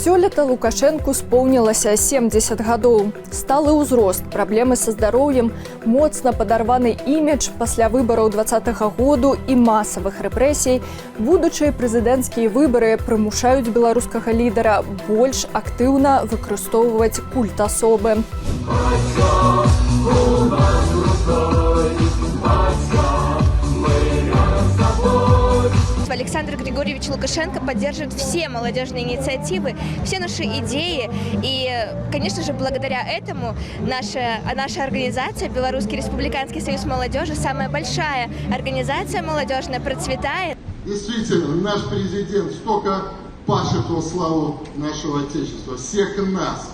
Сёлета Лукашэнку споўнілася 70 гадоў. Сталы ўзрост, праблемы са здароўем, моцна падарваны імідж пасля выбараў 2020 году і масавых рэпрэсій, будучыя прэзідэнцкія выбары прымушаюць беларускага лідара больш актыўна выкарыстоўваць культ асобы. Александр Григорьевич Лукашенко поддерживает все молодежные инициативы, все наши идеи. И, конечно же, благодаря этому наша организация, Белорусский республиканский союз молодежи, самая большая организация молодежная, процветает. Действительно, наш президент столько пашет во славу нашего Отечества, всех нас.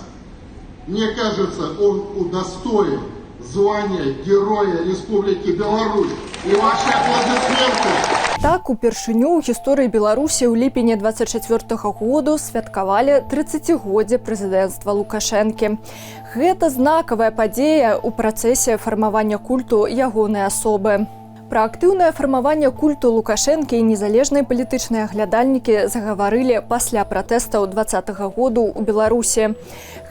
Мне кажется, он удостоен звания Героя Республики Беларусь. И ваши аплодисменты. Так, упершыню ў гісторыі Беларусі ў ліпені 24-го году святкавалі 30-годдзе прэзідэнцтва Лукашэнкі. Гэта знакавая падзея ў працэсе фармавання культу ягонай асобы. Пра актыўнае фармаванне культу Лукашэнкі і незалежныя палітычныя аглядальнікі загаварылі пасля пратэстаў 2020 году ў Беларусі.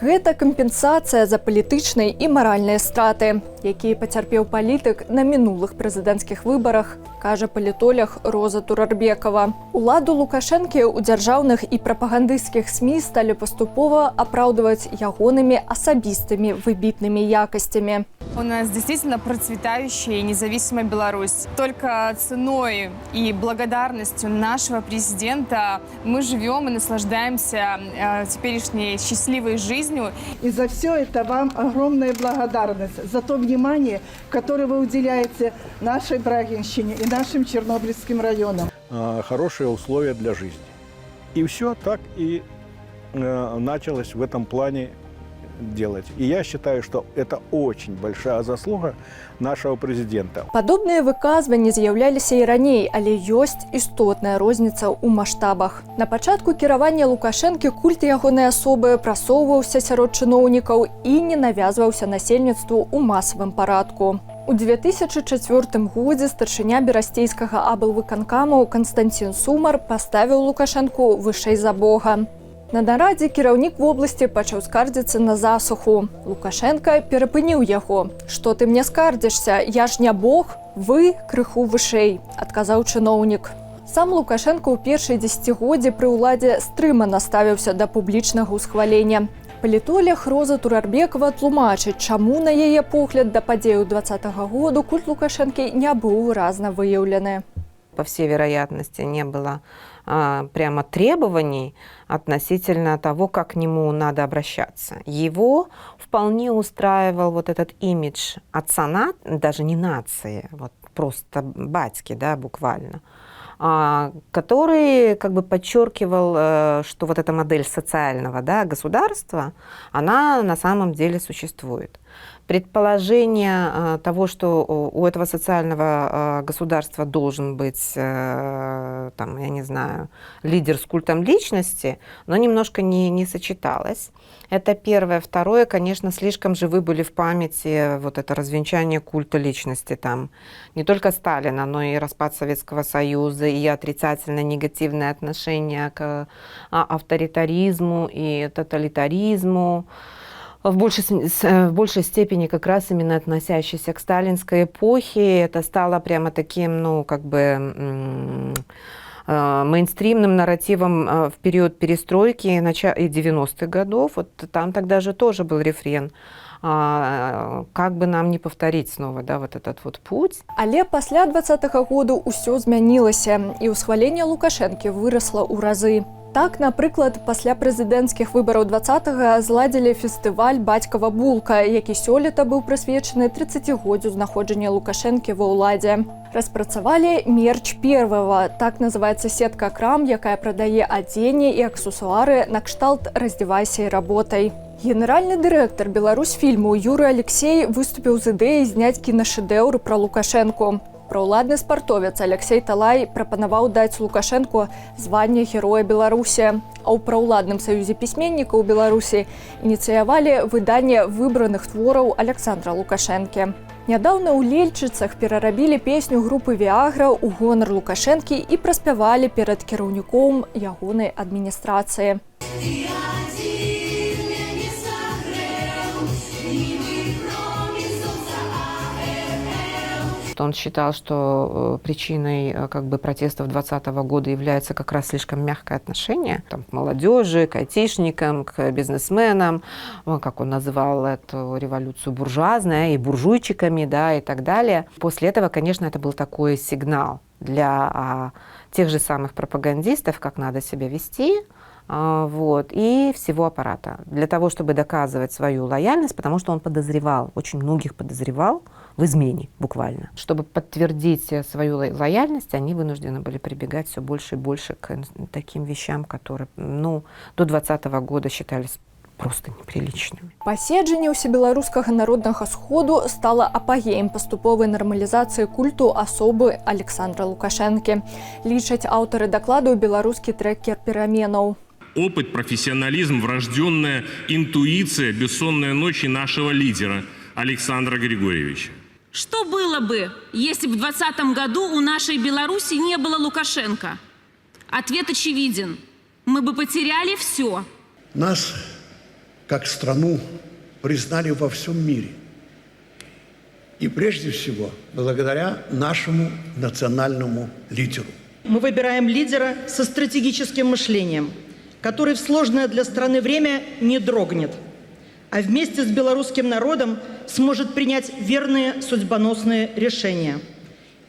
Гэта кампенсацыя за палітычныя і маральныя страты, якія пацярпеў палітык на мінулых прэзідэнцкіх выбарах, кажа палітолог Роза Турарбекова. Уладу Лукашэнкі ў дзяржаўных і прапагандысцкіх СМІ сталі паступова апраўдваць ягонымі асабістымі выбітнымі якасцямі. У нас действительно процветающая и независимая Беларусь. Только ценой и благодарностью нашего президента мы живем и наслаждаемся теперешней счастливой жизнью. И за все это вам огромная благодарность за то внимание, которое вы уделяете нашей Брагинщине и нашим Чернобыльским районам. Хорошие условия для жизни. И все так и началось в этом плане делать. И я считаю, что это очень большая заслуга нашего президента. Падобныя выказванні з'яўляліся і раней, але ёсць істотная розніца ў маштабах. На пачатку кіравання Лукашэнкі культ ягонай асобы прасоўваўся сярод чыноўнікаў і не навязваўся насельніцтву ў масавым парадку. У 2004 годзе старшыня берасцейскага аблвыканкаму Канстанцін Сумар паставіў Лукашэнку вышэй за Бога. На нарадзе кіраўнік вобласці пачаў скардзіцца на засуху. Лукашенка перапыніў яго. «Што ты мне скардзішся? Я ж не Бог, вы крыху вышэй», – адказаў чыноўнік. Сам Лукашенко ў першай дзесяцігоддзі пры ўладзе стрымана ставіўся да публічнага ўсхвалення. Палітолог Роза Турарбекова тлумачыць, чаму на яе погляд да падзеяў 2020 году культ Лукашэнкі не быў выразна выяўлены. По всей вероятности, не было прямо требований относительно того, как к нему надо обращаться. Его вполне устраивал вот этот имидж отца, даже не нации, вот просто батьки, да, буквально, который как бы подчеркивал, что вот эта модель социального, да, государства, она на самом деле существует. Предположение того, что у этого социального государства должен быть, там, я не знаю, лидер с культом личности, но немножко не сочеталось. Это первое. Второе, конечно, слишком живы были в памяти вот это развенчание культа личности. Там не только Сталина, но и распад Советского Союза, и отрицательное негативное отношение к авторитаризму и тоталитаризму. В большей степени как раз именно относящийся к сталинской эпохе. Это стало прямо таким, ну, как бы мейнстримным нарративом в период перестройки и 90-х годов. Вот там тогда же тоже был рефрен. Как бы нам не повторить снова, да, вот этот вот путь. Але пасля 2020 году ўсё змянілася, і ўсхваленне Лукашэнкі вырасла ў разы. Так, напрыклад, пасля прэзідэнцкіх выбараў 20-го зладзілі фестываль «Бацькава булка», які сёлета быў прысвечаны 30-годдзю знаходжання Лукашэнкі ва ўладзе. Распрацавалі мерч первого, так называецца сетка крам, якая прадае адзенне і аксесуары накшталт «Раздзявайся і работай». Генеральны дырэктар Беларусьфільму Юрый Алексей выступіў з ідэяй зняць кінашэдэўр пра Лукашэнку. Праўладны спартовец Алексей Талай прапанаваў даць Лукашэнку званне Героя Беларусі, а ў праўладным саюзе пісьменнікаў Беларусі ініцыявалі выданне выбраных твораў Александра Лукашэнкі. Нядаўна ў Лельчыцах перарабілі песню групы «Виагра» ў гонар Лукашэнкі і праспявалі перад кіраўніком ягонай адміністрацыі. Он считал, что причиной как бы протестов 2020 года является как раз слишком мягкое отношение там, к молодежи, к айтишникам, к бизнесменам, как он называл эту революцию буржуазной, и буржуйчиками, да, и так далее. После этого, конечно, это был такой сигнал для тех же самых пропагандистов, как надо себя вести, вот, и всего аппарата. Для того, чтобы доказывать свою лояльность, потому что он подозревал, очень многих подозревал в измене буквально. Чтобы подтвердить свою лояльность, они вынуждены были прибегать все больше и больше к таким вещам, которые до 2020 года считались просто неприличными. Паседжанне ўсебеларускага народнага сходу стала апагеем паступовай нармалізацыі культу асобы Александра Лукашэнкі. Лічаць аўтары дакладу беларускі трекер пераменаў. Опыт, профессионализм, врожденная интуиция, бессонные ночи нашего лидера Александра Григорьевича. Что было бы, если бы в 2020 году у нашей Беларуси не было Лукашенко? Ответ очевиден. Мы бы потеряли все. Нас, как страну, признали во всем мире. И прежде всего, благодаря нашему национальному лидеру. Мы выбираем лидера со стратегическим мышлением, который в сложное для страны время не дрогнет, а вместе с белорусским народом сможет принять верные судьбоносные решения.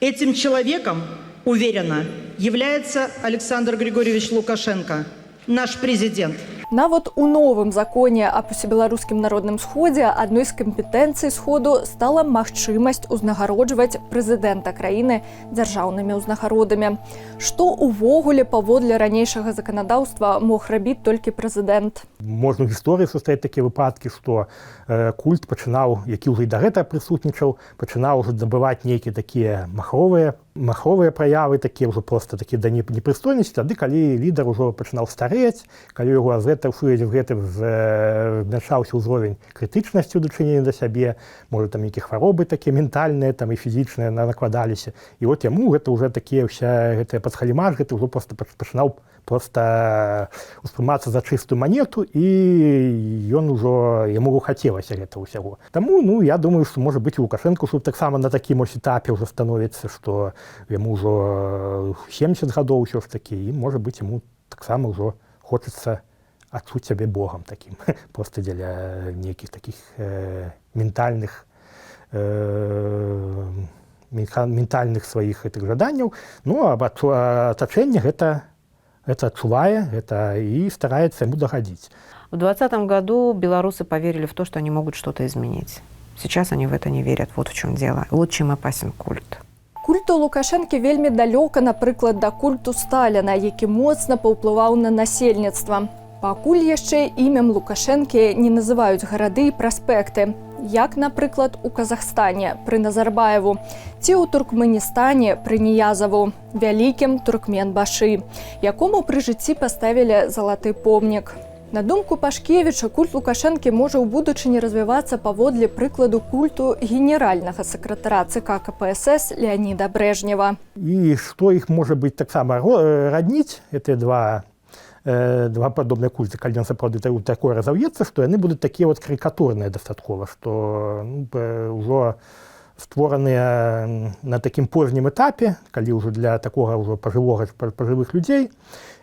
Этим человеком, уверенно, является Александр Григорьевич Лукашенко, наш президент. Нават у новым законе аб усебеларускім народным сходзе адной з кампетэнцый сходу стала магчымасць узнагароджваць прэзідэнта краіны дзяржаўнымі ўзнагародамі. Што ўвогуле паводле ранейшага заканадаўства мог рабіць толькі прэзідэнт? Можна ў гісторыі сустрэць такія выпадкі, што культ пачынаў, які ўжо і да гэтага прысутнічаў, пачынаў ўжо набываць нейкія такія махровыя праявы, такія ўжо проста такія да непрыстойнасці, тады калі лідар ужо пачынаў старэць, калі яго з гэтым змяншаўся ўзровень крытычнасці ў дачыненні да сябе, можа там нейкія хваробы такія ментальныя там і фізічныя накладаліся. І от яму гэта ўжо такія ўся гэтая падхалімаш, гэта ўжо проста пачынаў проста успрымацца за чыстую манету, і ён ужо яму хацелася гэта ўсяго. Таму я думаю, што можа быць у Лукашэнку таксама на такім этапе ўжо становіцца, што яму ўжо 70 гадоў ўсё ж такі, і можа быць яму таксама ўжо хочацца адчуць сябе богам такім, проста дзеля нейкіх такіх ментальных сваіх гэтых жаданняў. А атачэнне гэта адчувае, гэта і стараецца ему дагадзіць. В 2020 году белорусы поверили в то, что они могут что-то изменить. Сейчас они в это не верят. Вот в чем дело. Вот чем опасен культ. Культу Лукашэнкі вельмі далёка, напрыклад, да культу Сталіна, які моцна паўплываў на насельніцтва. Пакуль яшчэ імем Лукашэнкі не называюць гарады і праспекты, як, напрыклад, у Казахстане пры Назарбаеву, ці ў Туркменістане пры Ніязаву, вялікім Туркменбашы, якому пры жыцці паставілі залаты помнік. На думку Пашкевіча, культ Лукашэнкі можа ў будучыні развівацца паводле прыкладу культу генеральнага сакратара ЦК КПСС Леоніда Брежнева. І што іх можа быць таксама радніць, гэтыя два падобныя культы, калі ён сапраўды такое разаўецца, што яны будуць такія карыкатурныя дастаткова, што ўжо створаныя на такім познім этапе, калі ўжо для такога ўжо пажывых людзей,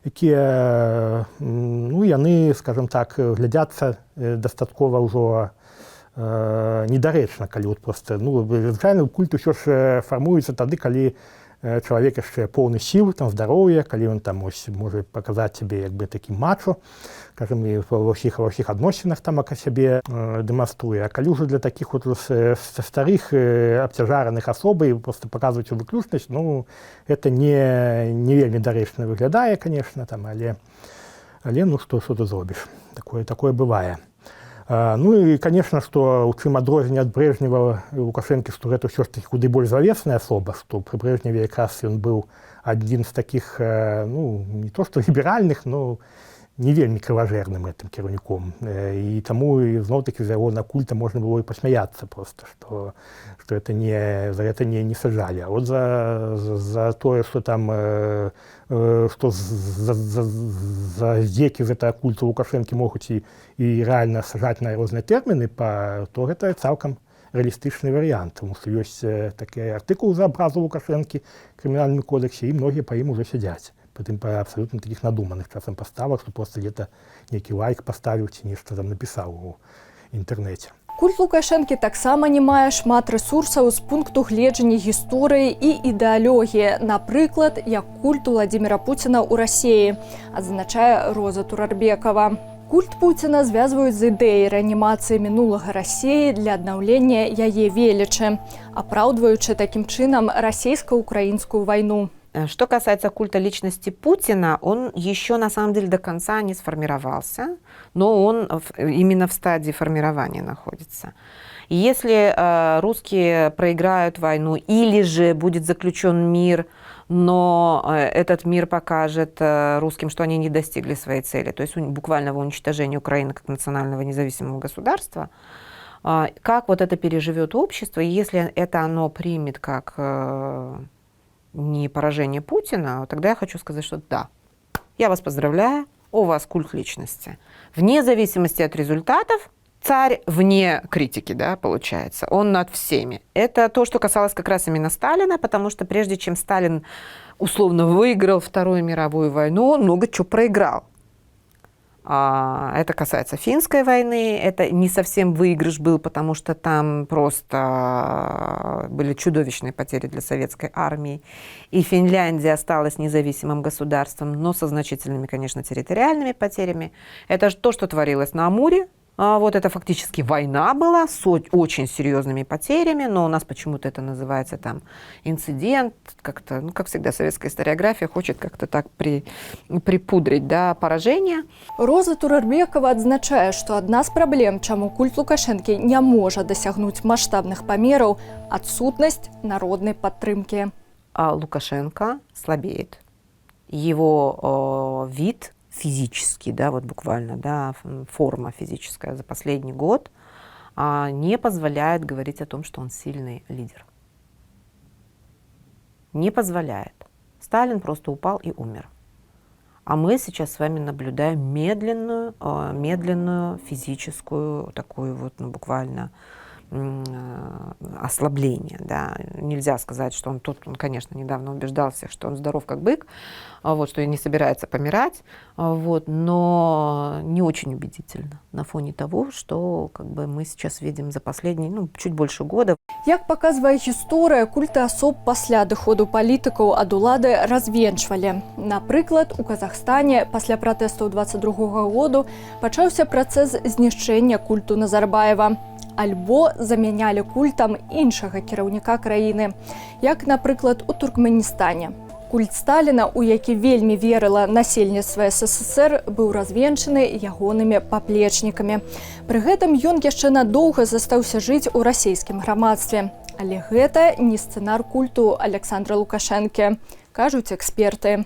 якія яны, скажем так, глядзяцца дастаткова ўжо недарэчна, калі проста звычайна культ усё ж фармуецца тады, калі чалавек яшчэ поўны сіл, здароўя, калі ён можа паказаць сябе як бы такім мачо, скажем, і ва ўсіх адносінах сябе дэманструе. А калі ўжо для такіх старых абцяжараных асоб і проста паказваць у выключнасць, гэта не вельмі дарэчна выглядае, конечно, але што ты зробіш, такое бывае. І, конечно, што у чым адрозненне ад Брежнева Лукашэнкі, што гэта ўсё ж такі куды больш завесная асоба, што пры Брежневе якраз ён быў адзін з такіх, не то што ліберальных, не вельмі крыважэрным гэтым кіраўніком. І таму зноў-такі за яго на культа можна было і пасмяяцца просто, што это за гэта не саджалі. А от за тое, што там што за здзекі з гэтага культу Лукашэнкі могуць і рэальна сажаць на розныя тэрміны, то гэта цалкам рэалістычны варыянт. Тому што ёсць такі артыкул за абразу Лукашэнкі ў крымінальным кодексе, і многія па ім ужо сядзяць. Притым па абсалютна такіх надуманых часам паставах, што проста где-то нейкі лайк паставіў ці нешта там напісаў у інтэрнэце. Культ Лукашэнкі таксама не мае шмат рэсурсаў з пункту гледжання гісторыі і ідэалогіі, напрыклад, як культ Владзіміра Пуціна ў Расіі, адзначае Роза Турарбекова. Культ Пуціна звязваюць з ідэяй рэанімацыі мінулага Расіі для аднаўлення яе велічы, апраўдваючы такім чынам расійска-украінскую вайну. Что касается культа личности Путина, он еще на самом деле до конца не сформировался, но он именно в стадии формирования находится. И если русские проиграют войну или же будет заключен мир, но этот мир покажет русским, что они не достигли своей цели, то есть буквального уничтожения Украины как национального независимого государства, как вот это переживет общество, и если это оно примет как не поражение Путина, тогда я хочу сказать, что да, я вас поздравляю, у вас культ личности. Вне зависимости от результатов, царь вне критики, да, получается, он над всеми. Это то, что касалось как раз именно Сталина, потому что прежде чем Сталин условно выиграл Вторую мировую войну, он много чего проиграл. Это касается финской войны, это не совсем выигрыш был, потому что там просто были чудовищные потери для советской армии. И Финляндия осталась независимым государством, но со значительными, конечно, территориальными потерями. Это же то, что творилось на Амуре. Вот это фактически война была с очень серьезными потерями, но у нас почему-то это называется там инцидент, как-то, как всегда, советская историография хочет как-то так припудрить, да, поражение. Роза Турарбекова адзначае, што адна з праблем, чаму культ Лукашэнкі не можа дасягнуць маштабных памераў, адсутнасць народнай падтрымкі. Лукашенко слабеет. Его вид физически, да, вот буквально, да, форма физическая за последний год не позволяет говорить о том, что он сильный лидер. Не позволяет. Сталин просто упал и умер. А мы сейчас с вами наблюдаем медленную физическую, такую вот, ну, буквально ослабление. Да. Нельзя сказать, что он, конечно, недавно убеждал всех, что он здоров как бык, вот, что и не собирается помирать, вот, но не очень убедительно на фоне того, что как бы, мы сейчас видим за последние, чуть больше года. Як паказвае гісторыя, культы асоб пасля адыходу палітыкаў ад улады развенчвалі. Напрыклад, у Казахстане пасля пратэстаў 22-го году пачаўся працэс знішчэння культу Назарбаева. Альбо замянялі культам іншага кіраўніка краіны, як, напрыклад, у Туркменістане. Культ Сталіна, у які вельмі верыла насельніцтва СССР, быў развенчаны ягонымі паплечнікамі. Пры гэтым ён яшчэ надоўга застаўся жыць у расійскім грамадстве. Але гэта не сцэнар культу Александра Лукашэнкі, кажуць эксперты.